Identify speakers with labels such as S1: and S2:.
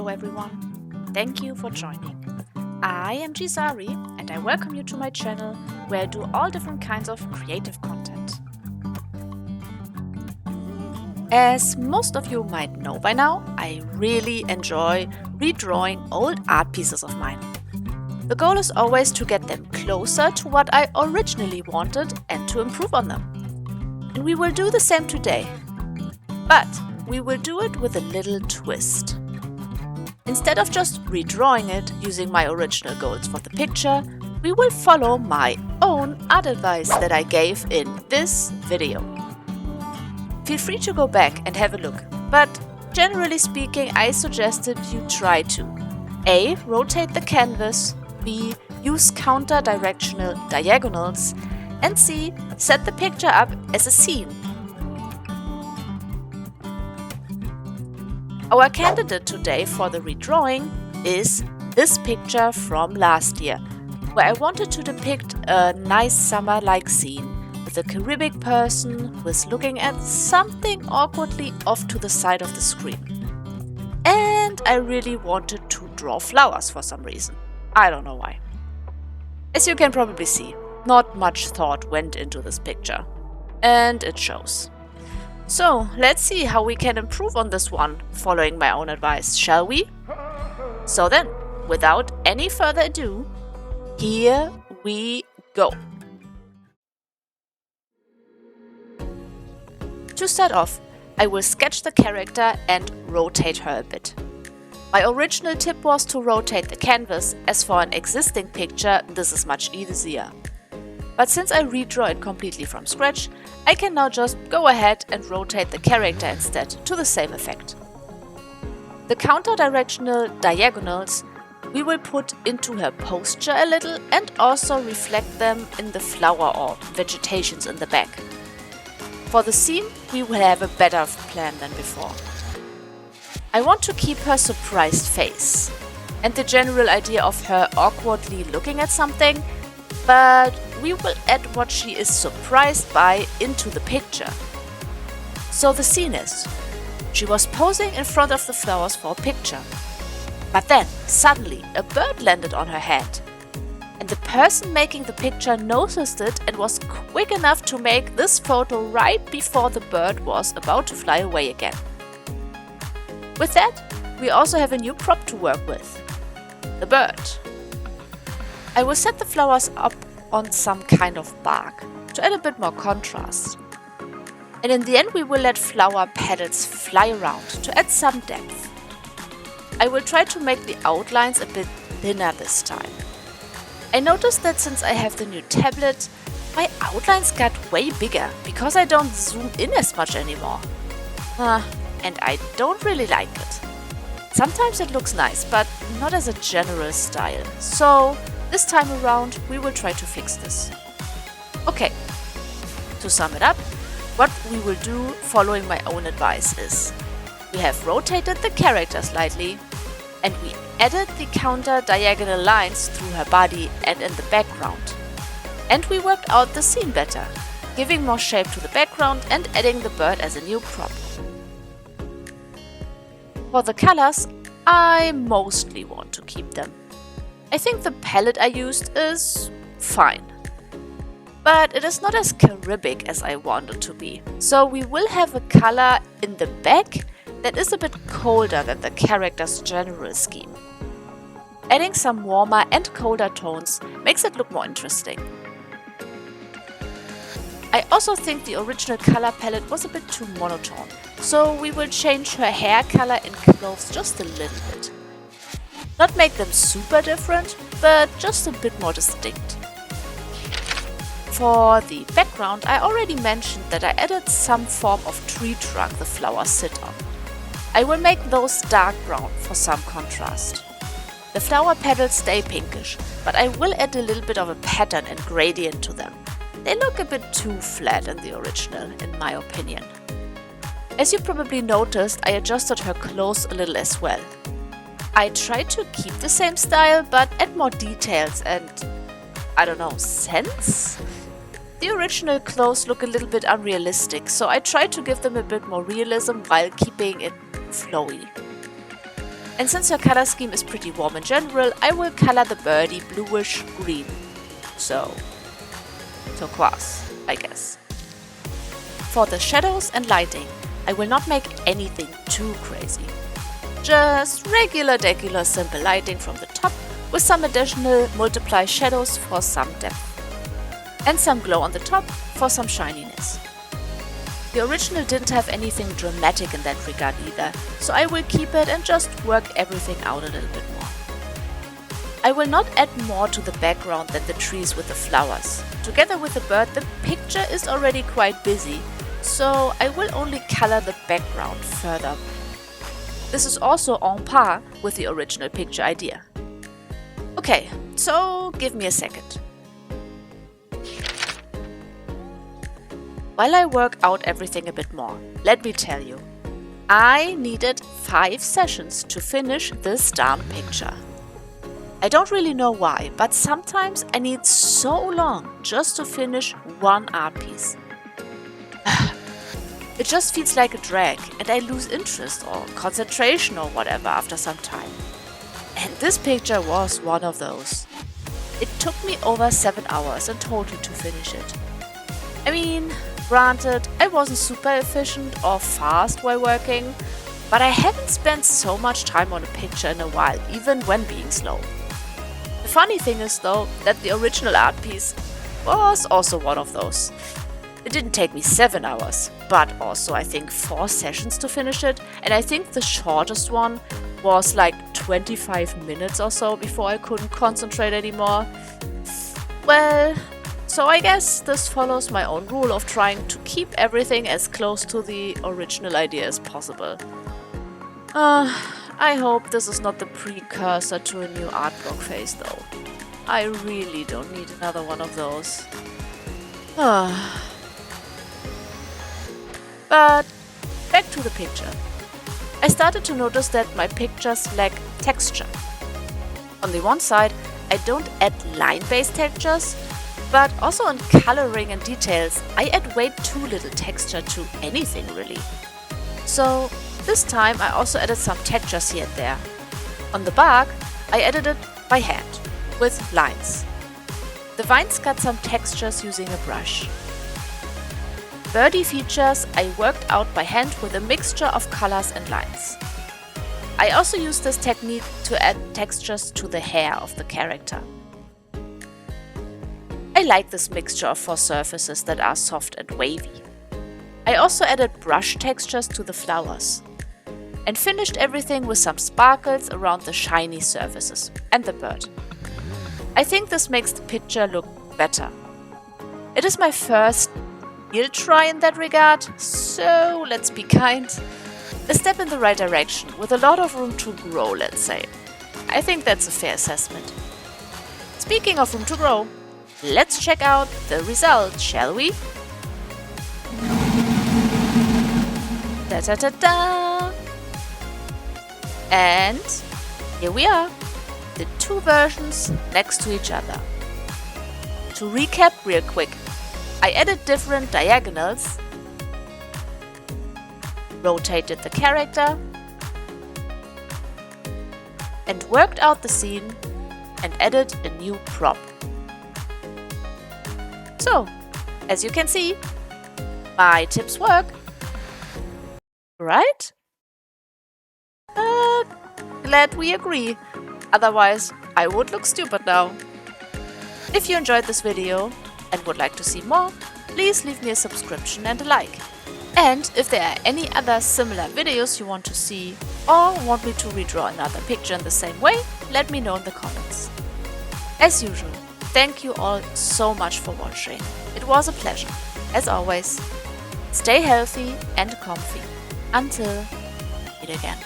S1: Hello everyone, thank you for joining. I am Jisary and I welcome you to my channel where I do all different kinds of creative content. As most of you might know by now, I really enjoy redrawing old art pieces of mine. The goal is always to get them closer to what I originally wanted and to improve on them. And we will do the same today. But we will do it with a little twist. Instead of just redrawing it using my original goals for the picture, we will follow my own art advice that I gave in this video. Feel free to go back and have a look, but generally speaking, I suggested you try to A. Rotate the canvas, B. Use counter-directional diagonals, and C. Set the picture up as a scene. Our candidate today for the redrawing is this picture from last year, where I wanted to depict a nice summer-like scene with a Caribbean person who is looking at something awkwardly off to the side of the screen. And I really wanted to draw flowers for some reason. I don't know why. As you can probably see, not much thought went into this picture. And it shows. So, let's see how we can improve on this one, following my own advice, shall we? So then, without any further ado, here we go. To start off, I will sketch the character and rotate her a bit. My original tip was to rotate the canvas, as for an existing picture, this is much easier. But since I redraw it completely from scratch, I can now just go ahead and rotate the character instead to the same effect. The counter-directional diagonals we will put into her posture a little and also reflect them in the flower or vegetations in the back. For the scene, we will have a better plan than before. I want to keep her surprised face and the general idea of her awkwardly looking at something, but we will add what she is surprised by into the picture. So the scene is, she was posing in front of the flowers for a picture. But then, suddenly, a bird landed on her head. And the person making the picture noticed it and was quick enough to make this photo right before the bird was about to fly away again. With that, we also have a new prop to work with, the bird. I will set the flowers up on some kind of bark to add a bit more contrast. And in the end we will let flower petals fly around to add some depth. I will try to make the outlines a bit thinner this time. I noticed that since I have the new tablet, my outlines got way bigger because I don't zoom in as much anymore. And I don't really like it. Sometimes it looks nice, but not as a general style. So this time around, we will try to fix this. Okay, to sum it up, what we will do following my own advice is, we have rotated the character slightly, and we added the counter-diagonal lines through her body and in the background. And we worked out the scene better, giving more shape to the background and adding the bird as a new prop. For the colors, I mostly want to keep them. I think the palette I used is fine, but it is not as Caribbean as I want it to be. So we will have a color in the back that is a bit colder than the character's general scheme. Adding some warmer and colder tones makes it look more interesting. I also think the original color palette was a bit too monotone, so we will change her hair color and clothes just a little bit. Not make them super different, but just a bit more distinct. For the background, I already mentioned that I added some form of tree trunk the flowers sit on. I will make those dark brown for some contrast. The flower petals stay pinkish, but I will add a little bit of a pattern and gradient to them. They look a bit too flat in the original, in my opinion. As you probably noticed, I adjusted her clothes a little as well. I tried to keep the same style, but add more details and, I don't know, sense? The original clothes look a little bit unrealistic, so I tried to give them a bit more realism while keeping it flowy. And since her color scheme is pretty warm in general, I will color the birdie bluish green. So, turquoise, I guess. For the shadows and lighting, I will not make anything too crazy. Just regular simple lighting from the top with some additional multiply shadows for some depth. And some glow on the top for some shininess. The original didn't have anything dramatic in that regard either, so I will keep it and just work everything out a little bit more. I will not add more to the background than the trees with the flowers. Together with the bird, the picture is already quite busy, so I will only color the background further. This is also en par with the original picture idea. Okay, so give me a second. While I work out everything a bit more, let me tell you, I needed 5 sessions to finish this darn picture. I don't really know why, but sometimes I need so long just to finish one art piece. It just feels like a drag and I lose interest or concentration or whatever after some time. And this picture was one of those. It took me over 7 hours in total to finish it. I mean, granted, I wasn't super efficient or fast while working, but I haven't spent so much time on a picture in a while, even when being slow. The funny thing is though, that the original art piece was also one of those. It didn't take me 7 hours, but also I think 4 sessions to finish it, and I think the shortest one was like 25 minutes or so before I couldn't concentrate anymore. Well, so I guess this follows my own rule of trying to keep everything as close to the original idea as possible. I hope this is not the precursor to a new art block phase though. I really don't need another one of those. But back to the picture. I started to notice that my pictures lack texture. On the one side, I don't add line-based textures, but also in coloring and details, I add way too little texture to anything really. So this time I also added some textures here and there. On the bark, I added it by hand, with lines. The vines got some textures using a brush. Birdie features I worked out by hand with a mixture of colors and lines. I also used this technique to add textures to the hair of the character. I like this mixture of 4 surfaces that are soft and wavy. I also added brush textures to the flowers and finished everything with some sparkles around the shiny surfaces and the bird. I think this makes the picture look better. It is my first real try in that regard, so let's be kind. A step in the right direction with a lot of room to grow, let's say. I think that's a fair assessment. Speaking of room to grow, let's check out the result, shall we? Da-da-da-da! And here we are, the 2 versions next to each other. To recap real quick, I added different diagonals, rotated the character, and worked out the scene and added a new prop. So, as you can see, my tips work, right? Glad we agree, otherwise I would look stupid now. If you enjoyed this video and would like to see more, please leave me a subscription and a like. And if there are any other similar videos you want to see or want me to redraw another picture in the same way, let me know in the comments. As usual, thank you all so much for watching. It was a pleasure. As always, stay healthy and comfy. Until we meet again.